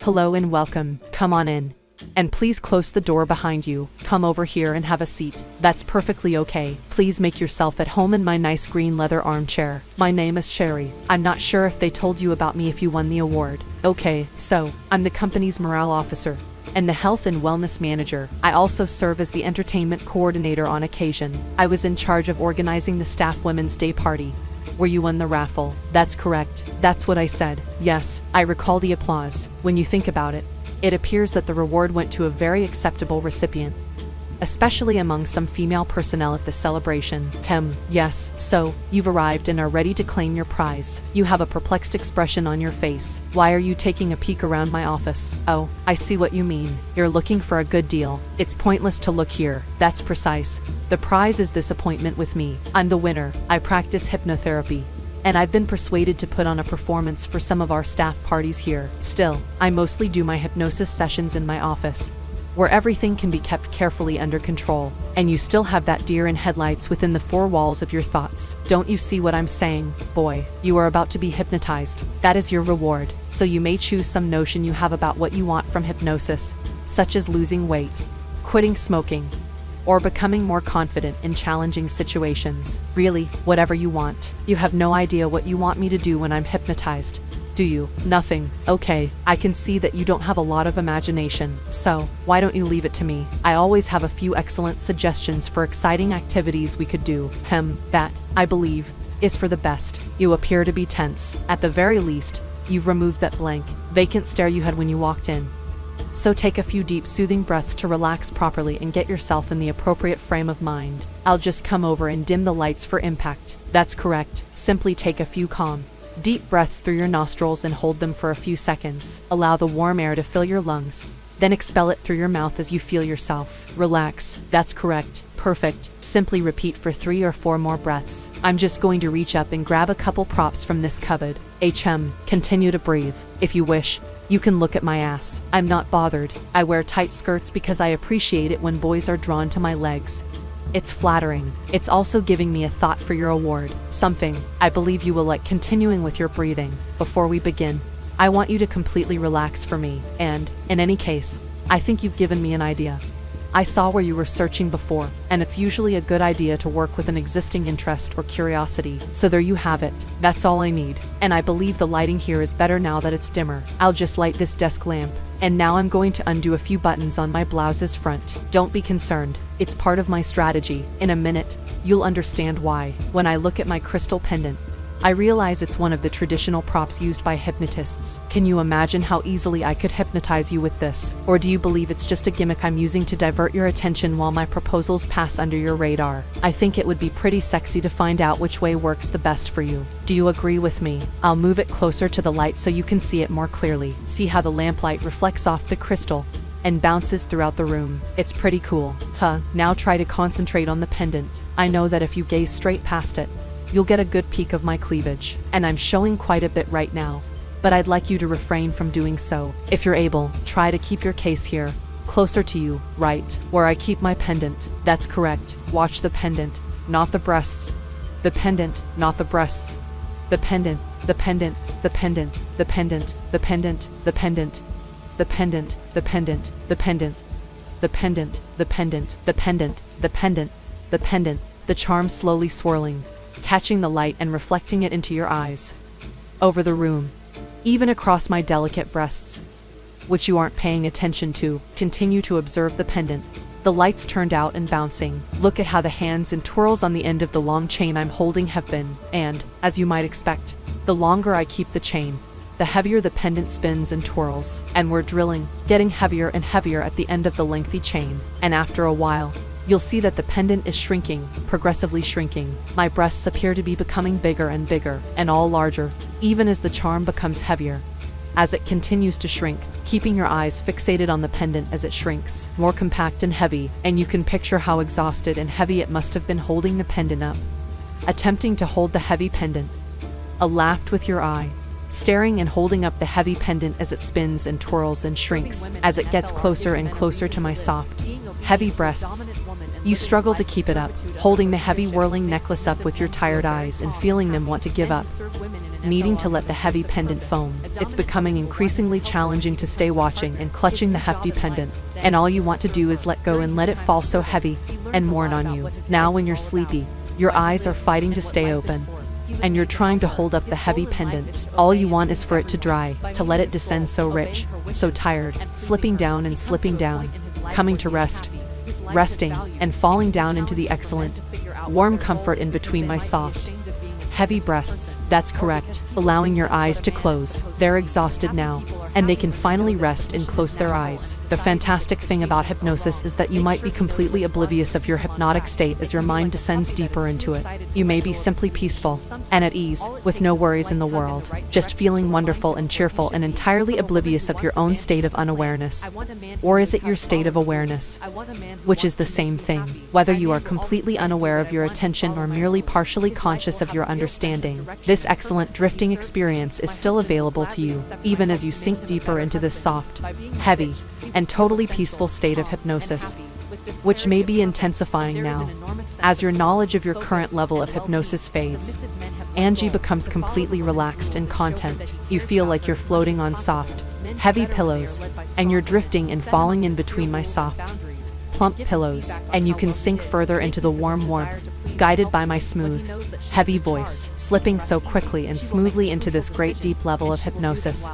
Hello and welcome. Come on in. And please close the door behind you. Come over here and have a seat. That's perfectly okay. Please make yourself at home in my nice green leather armchair. My name is Sharie. I'm not sure if they told you about me if you won the award. Okay, so, I'm the company's morale officer and the health and wellness manager. I also serve as the entertainment coordinator on occasion. I was in charge of organizing the staff women's day party, where you won the raffle. That's correct. That's what I said. Yes, I recall the applause. When you think about it, it appears that the reward went to a very acceptable recipient, especially among some female personnel at the celebration. Yes, so, you've arrived and are ready to claim your prize. You have a perplexed expression on your face. Why are you taking a peek around my office? Oh, I see what you mean. You're looking for a good deal. It's pointless to look here. That's precise. The prize is this appointment with me. I'm the winner. I practice hypnotherapy, and I've been persuaded to put on a performance for some of our staff parties here. Still, I mostly do my hypnosis sessions in my office, where everything can be kept carefully under control, and you still have that deer in headlights within the four walls of your thoughts. Don't you see what I'm saying? Boy, you are about to be hypnotized. That is your reward. So you may choose some notion you have about what you want from hypnosis, such as losing weight, quitting smoking, or becoming more confident in challenging situations. Really, whatever you want. You have no idea what you want me to do when I'm hypnotized, do you? Nothing. Okay, I can see that you don't have a lot of imagination, so why don't you leave it to me? I always have a few excellent suggestions for exciting activities we could do. That, I believe, is for the best. You appear to be tense. At the very least, you've removed that blank, vacant stare you had when you walked in. So take a few deep, soothing breaths to relax properly and get yourself in the appropriate frame of mind. I'll just come over and dim the lights for impact. That's correct. Simply take a few calm, deep breaths through your nostrils and hold them for a few seconds. Allow the warm air to fill your lungs, then expel it through your mouth as you feel yourself relax. That's correct. Perfect. Simply repeat for 3 or 4 more breaths. I'm just going to reach up and grab a couple props from this cupboard. Continue to breathe. If you wish, you can look at my ass. I'm not bothered. I wear tight skirts because I appreciate it when boys are drawn to my legs. It's flattering. It's also giving me a thought for your award. Something I believe you will like. Continuing with your breathing. Before we begin, I want you to completely relax for me. And, in any case, I think you've given me an idea. I saw where you were searching before, and it's usually a good idea to work with an existing interest or curiosity. So there you have it. That's all I need. And I believe the lighting here is better now that it's dimmer. I'll just light this desk lamp. And now I'm going to undo a few buttons on my blouse's front. Don't be concerned. It's part of my strategy. In a minute, you'll understand why. When I look at my crystal pendant, I realize it's one of the traditional props used by hypnotists. Can you imagine how easily I could hypnotize you with this? Or do you believe it's just a gimmick I'm using to divert your attention while my proposals pass under your radar? I think it would be pretty sexy to find out which way works the best for you. Do you agree with me? I'll move it closer to the light so you can see it more clearly. See how the lamplight reflects off the crystal and bounces throughout the room. It's pretty cool. Now try to concentrate on the pendant. I know that if you gaze straight past it, you'll get a good peek of my cleavage. And I'm showing quite a bit right now, but I'd like you to refrain from doing so. If you're able, try to keep your case here, closer to you, right where I keep my pendant. That's correct. Watch the pendant, not the breasts. The pendant, not the breasts. The pendant, the pendant, the pendant, the pendant, the pendant, the pendant, the pendant, the pendant, the pendant, the pendant, the pendant, the pendant, the pendant, the pendant, the charm slowly swirling, catching the light and reflecting it into your eyes, over the room, even across my delicate breasts, which you aren't paying attention to. Continue to observe the pendant. The lights turned out and bouncing. Look at how the hands and twirls on the end of the long chain I'm holding have been, and, as you might expect, the longer I keep the chain, the heavier the pendant spins and twirls. And we're drilling, getting heavier and heavier at the end of the lengthy chain, and after a while, you'll see that the pendant is shrinking, progressively shrinking. My breasts appear to be becoming bigger and bigger, and all larger, even as the charm becomes heavier. As it continues to shrink, keeping your eyes fixated on the pendant as it shrinks, more compact and heavy, and you can picture how exhausted and heavy it must have been holding the pendant up. Attempting to hold the heavy pendant. Laughed with your eye, staring and holding up the heavy pendant as it spins and twirls and shrinks, as it gets closer and closer to my soft, heavy breasts. You struggle to keep it up, holding the heavy whirling necklace up with your tired eyes and feeling them want to give up. Needing to let the heavy pendant foam, it's becoming increasingly challenging to stay watching and clutching the hefty pendant, and all you want to do is let go and let it fall so heavy and mourn on you. Now when you're sleepy, your eyes are fighting to stay open, and you're trying to hold up the heavy pendant. All you want is for it to dry, to let it descend so rich, so tired, slipping down and slipping down, coming to rest, resting, and falling down into the excellent, warm comfort in between my soft, heavy breasts. That's correct, allowing your eyes to close. They're exhausted now, and they can finally rest and close their eyes. The fantastic thing about hypnosis is that you might be completely oblivious of your hypnotic state as your mind descends deeper into it. You may be simply peaceful and at ease, with no worries in the world, just feeling wonderful and cheerful and entirely oblivious of your own state of unawareness. Or is it your state of awareness, which is the same thing, whether you are completely unaware of your attention or merely partially conscious of your understanding. This excellent drifting experience is still available to you, even as you sink deeper into this soft, heavy, and totally peaceful state of hypnosis, which may be intensifying now. As your knowledge of your current level of hypnosis fades, Angie becomes completely relaxed and content. You feel like you're floating on soft, heavy pillows, and you're drifting and falling in between my soft, plump pillows, and you can sink further into the warm warmth, guided by my smooth, heavy voice, slipping so quickly and smoothly into this great deep level of hypnosis.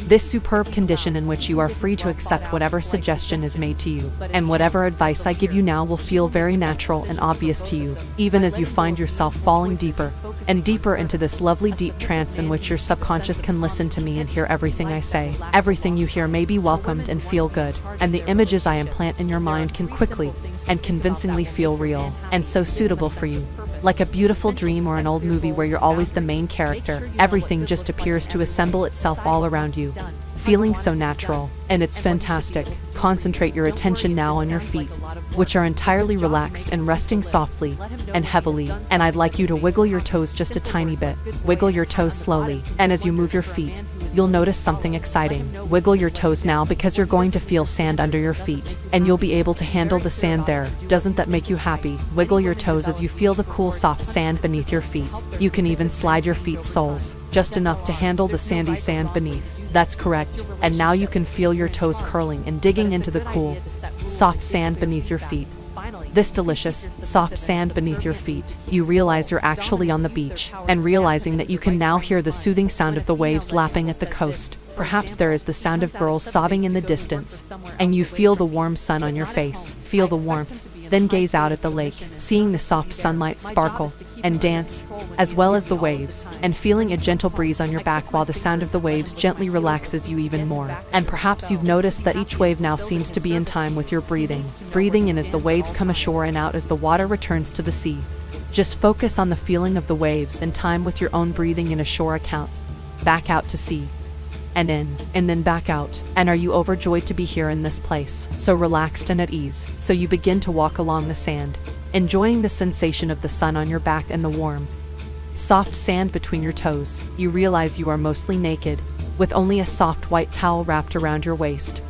This superb condition in which you are free to accept whatever suggestion is made to you, and whatever advice I give you now will feel very natural and obvious to you, even as you find yourself falling deeper and deeper into this lovely deep trance in which your subconscious can listen to me and hear everything I say. Everything you hear may be welcomed and feel good, and the images I implant in your mind can quickly and convincingly feel real and so suitable for you. Like a beautiful dream or an old movie where you're always the main character, everything just appears to assemble itself all around you, feeling so natural, and it's fantastic. Concentrate your attention now on your feet, which are entirely relaxed and resting softly and heavily, and I'd like you to wiggle your toes just a tiny bit. Wiggle your toes slowly, and as you move your feet, you'll notice something exciting. Wiggle your toes now because you're going to feel sand under your feet, and you'll be able to handle the sand there. Doesn't that make you happy? Wiggle your toes as you feel the cool, soft sand beneath your feet. You can even slide your feet soles, just enough to handle the sandy sand beneath. That's correct, and now you can feel your toes curling and digging into the cool, soft sand beneath your feet. This delicious, soft sand beneath your feet. You realize you're actually on the beach, and realizing that you can now hear the soothing sound of the waves lapping at the coast. Perhaps there is the sound of girls sobbing in the distance, and you feel the warm sun on your face. Feel the warmth, then gaze out at the lake, seeing the soft sunlight sparkle and dance, as well as the waves, and feeling a gentle breeze on your back while the sound of the waves gently relaxes you even more. And perhaps you've noticed that each wave now seems to be in time with your breathing. Breathing in as the waves come ashore and out as the water returns to the sea. Just focus on the feeling of the waves and time with your own breathing in a shore account. Back out to sea, and in, and then back out. And are you overjoyed to be here in this place, so relaxed and at ease? So you begin to walk along the sand, enjoying the sensation of the sun on your back and the warm, soft sand between your toes. You realize you are mostly naked, with only a soft white towel wrapped around your waist.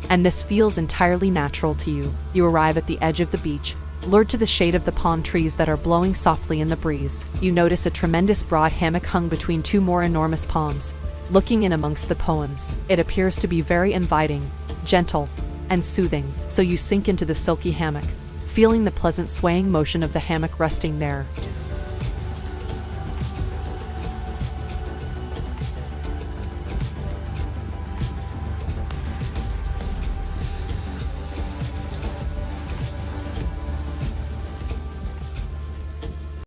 And this feels entirely natural to you. You arrive at the edge of the beach, lured to the shade of the palm trees that are blowing softly in the breeze. You notice a tremendous broad hammock hung between two more enormous palms. Looking in amongst the poems, it appears to be very inviting, gentle, and soothing, so you sink into the silky hammock, feeling the pleasant swaying motion of the hammock resting there.